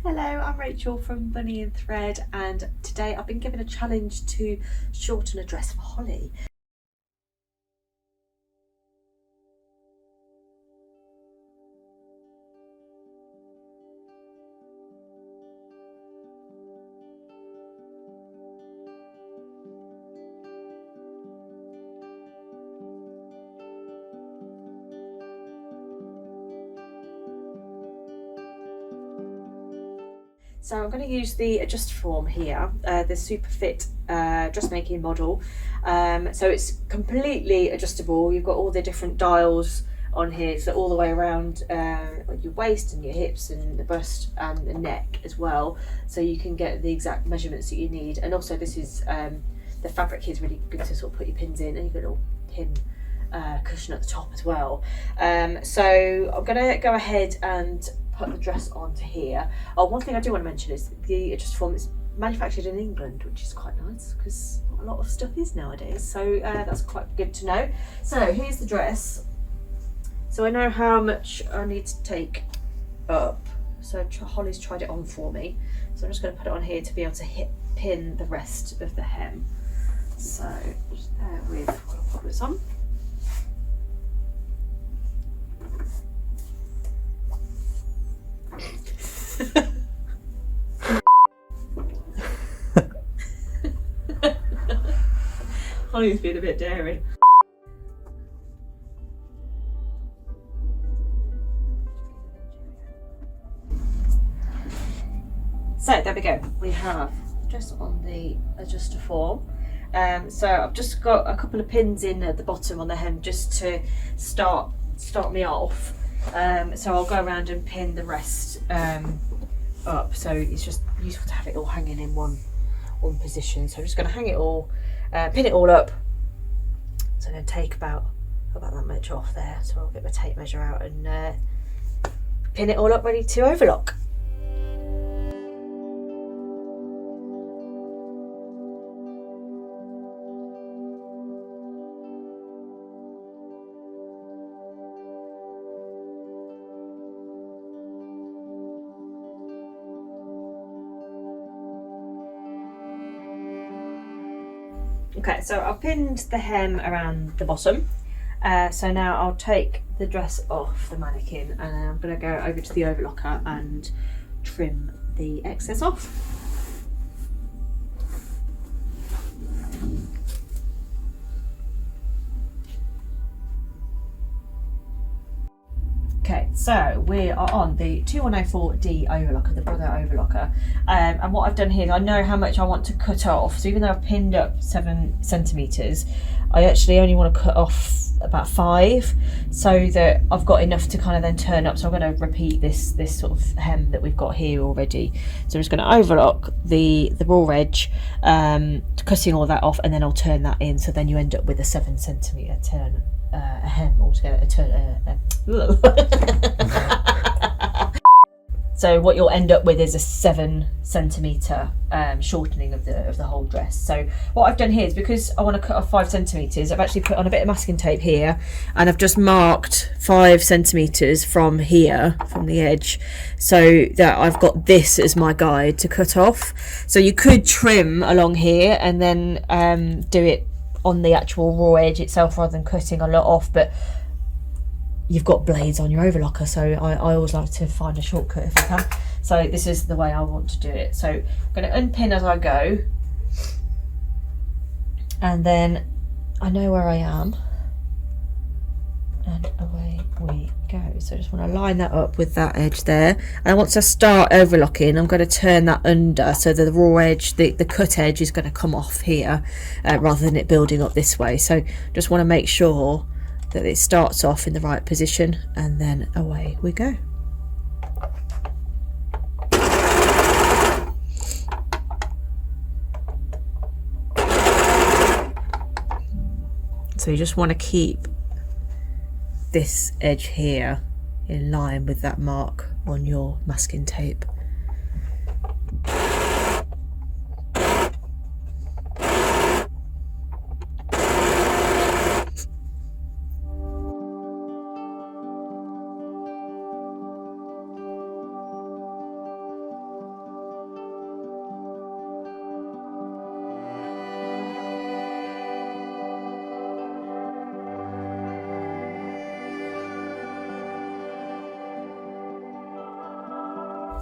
Hello, I'm Rachel from Bunny and Thread, and today I've been given a challenge to shorten a dress for Holly. So I'm going to use the adjust form here, the Super Fit dressmaking model. So it's completely adjustable. You've got all the different dials on here, so all the way around your waist and your hips and the bust and the neck as well. So you can get the exact measurements that you need. And also this is, the fabric here is really good to sort of put your pins in, and you've got a little pin cushion at the top as well. So I'm going to go ahead and put the dress onto here. Oh, one thing I do want to mention is the adjust form is manufactured in England, which is quite nice because a lot of stuff is nowadays. So that's quite good to know. So here's the dress. So I know how much I need to take up. So Holly's tried it on for me. So I'm just going to put it on here to be able to pin the rest of the hem. So just bear with, I'll pop this on. Holly's been a bit daring. So there we go. We have just on the adjuster form. So I've just got a couple of pins in at the bottom on the hem just to start me off. So I'll go around and pin the rest up. So it's just useful to have it all hanging in one position. So I'm just going to hang it all, pin it all up. So I'm going to take about that much off there. So I'll get my tape measure out and pin it all up, ready to overlock. Okay, so I've pinned the hem around the bottom. So now I'll take the dress off the mannequin and I'm going to go over to the overlocker and trim the excess off. Okay, so we are on the 2104D overlocker, the Brother overlocker. And what I've done here is I know how much I want to cut off. So even though I've pinned up 7 centimetres, I actually only want to cut off about 5 so that I've got enough to kind of then turn up. So I'm going to repeat this sort of hem that we've got here already. So I'm just going to overlock the raw edge, cutting all that off, and then I'll turn that in. So then you end up with a 7 centimetre turn. A hem altogether, So what you'll end up with is a 7 centimetre shortening of the whole dress. So what I've done here is, because I want to cut off 5 centimetres, I've actually put on a bit of masking tape here, and I've just marked 5 centimetres from here, from the edge, so that I've got this as my guide to cut off. So you could trim along here and then do it on the actual raw edge itself rather than cutting a lot off, but you've got blades on your overlocker, so I always like to find a shortcut if I can. So this is the way I want to do it. So I'm going to unpin as I go, and then I know where I am, and away we go. So I just want to line that up with that edge there, and once I start overlocking, I'm going to turn that under so that the raw edge, the cut edge, is going to come off here rather than it building up this way. So just want to make sure that it starts off in the right position, and then away we go. So you just want to keep this edge here in line with that mark on your masking tape.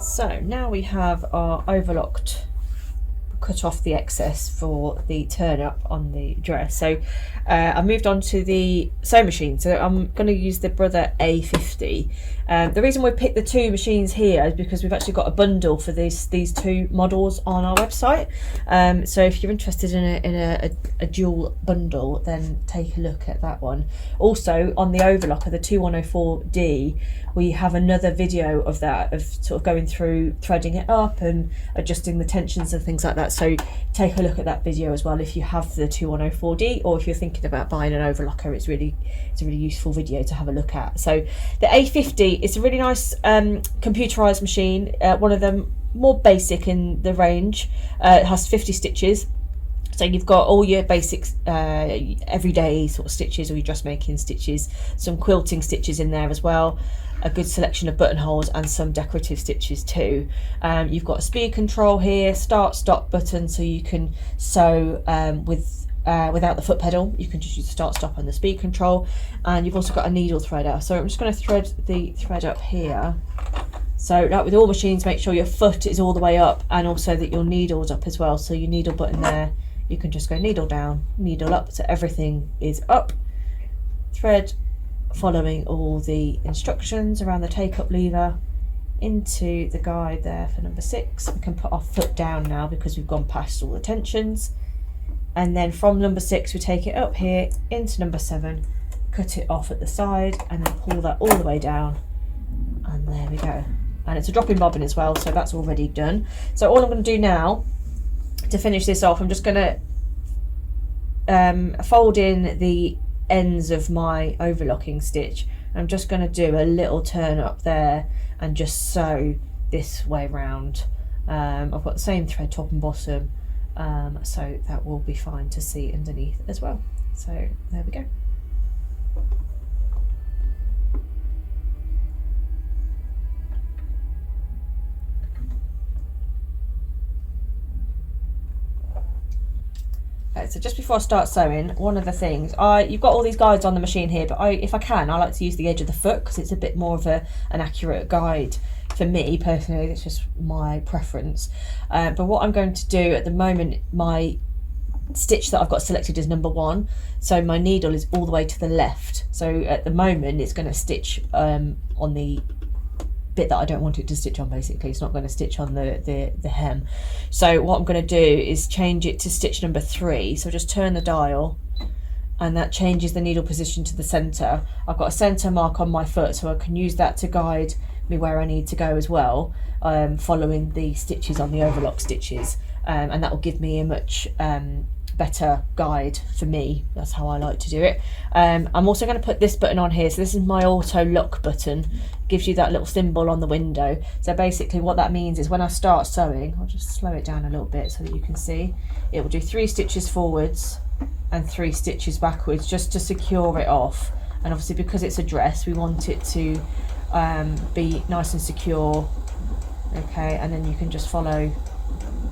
So now we have our overlocked, cut off the excess for the turn up on the dress. So I moved on to the sewing machine, so I'm going to use the Brother A50. The reason we picked the two machines here is because we've actually got a bundle for these two models on our website. So if you're interested in a dual bundle, then take a look at that one. Also on the Overlocker, the 2104D, we have another video of that, of sort of going through threading it up and adjusting the tensions and things like that. So take a look at that video as well if you have the 2104D, or if you're thinking about buying an overlocker. It's a really useful video to have a look at. So the A50 is a really nice computerized machine, one of the more basic in the range. It has 50 stitches. So you've got all your basic everyday sort of stitches, or your dressmaking stitches, some quilting stitches in there as well, a good selection of buttonholes and some decorative stitches too. You've got a speed control here, start stop button, so you can sew without the foot pedal. You can just use the start stop and the speed control, and you've also got a needle threader. So I'm just going to thread the thread up here. So like with all machines, make sure your foot is all the way up, and also that your needle's up as well. So your needle button there, you can just go needle down, needle up, so everything is up. Thread following all the instructions around the take up lever into the guide there for number 6. We can put our foot down now because we've gone past all the tensions. And then from number 6, we take it up here into number 7, cut it off at the side, and then pull that all the way down. And there we go. And it's a drop-in bobbin as well, so that's already done. So all I'm going to do now to finish this off, I'm just going to fold in the ends of my overlocking stitch. I'm just going to do a little turn up there and just sew this way round. I've got the same thread top and bottom, so that will be fine to see underneath as well. So there we go. So just before I start sewing, one of the things, you've got all these guides on the machine here, but if I can, I like to use the edge of the foot because it's a bit more of an accurate guide for me personally. It's just my preference. But what I'm going to do at the moment, my stitch that I've got selected is number 1, so my needle is all the way to the left. So at the moment it's going to stitch on the bit that I don't want it to stitch on. Basically it's not going to stitch on the hem. So what I'm going to do is change it to stitch number 3. So just turn the dial, and that changes the needle position to the center. I've got a center mark on my foot, so I can use that to guide me where I need to go as well, following the stitches on the overlock stitches, and that will give me a much better guide for me. That's how I like to do it. I'm also going to put this button on here. So this is my auto lock button. It gives you that little symbol on the window. So basically what that means is when I start sewing, I'll just slow it down a little bit so that you can see, it will do 3 stitches forwards and 3 stitches backwards just to secure it off. And obviously because it's a dress, we want it to be nice and secure. Okay, and then you can just follow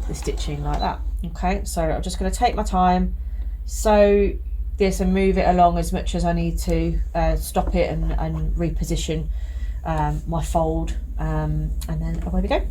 the stitching like that. Okay, so I'm just going to take my time, sew this and move it along as much as I need to, stop it and reposition my fold, and then away we go.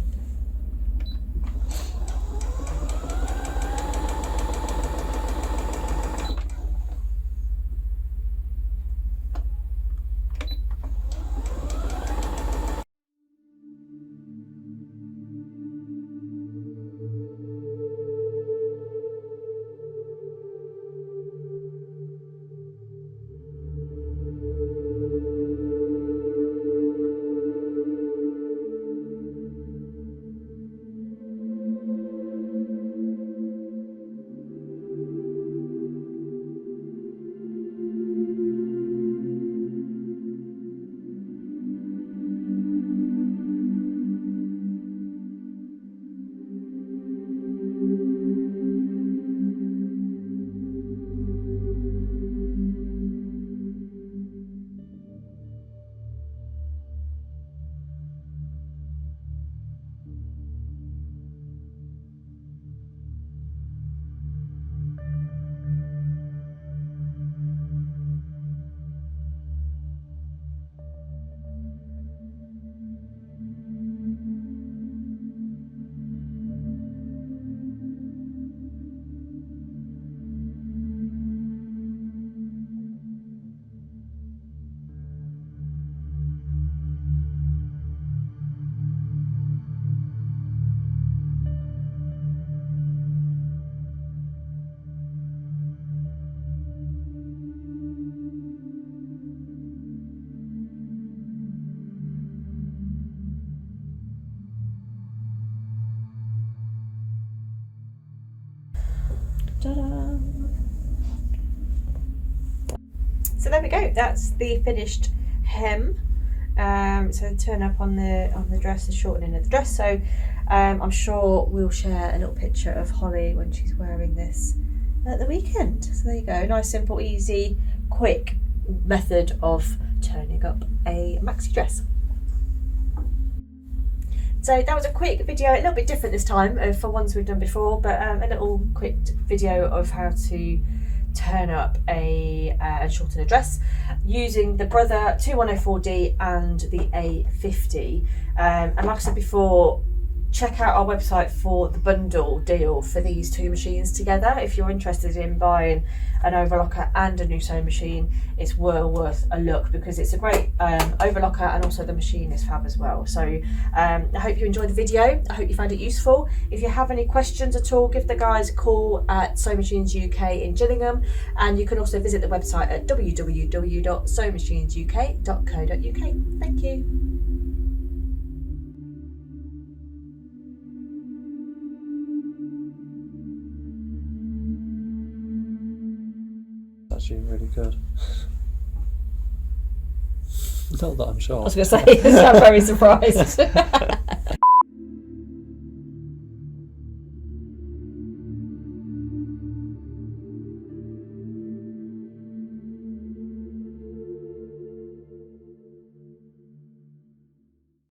Ta-da! So there we go. That's the finished hem. So turn up on the dress, the shortening of the dress. So I'm sure we'll share a little picture of Holly when she's wearing this at the weekend. So there you go. Nice, simple, easy, quick method of turning up a maxi dress. So that was a quick video, a little bit different this time for ones we've done before, but a little quick video of how to turn up a shorten a dress using the Brother 2104D and the A50. And like I said before, check out our website for the bundle deal for these two machines together. If you're interested in buying an overlocker and a new sewing machine, it's well worth a look because it's a great overlocker, and also the machine is fab as well. So I hope you enjoyed the video. I hope you found it useful. If you have any questions at all, give the guys a call at Sewing Machines UK in Gillingham, and you can also visit the website at www.sewingmachinesuk.co.uk. Thank you. Actually really good. Not that I'm sure. I was going to say, I'm very surprised.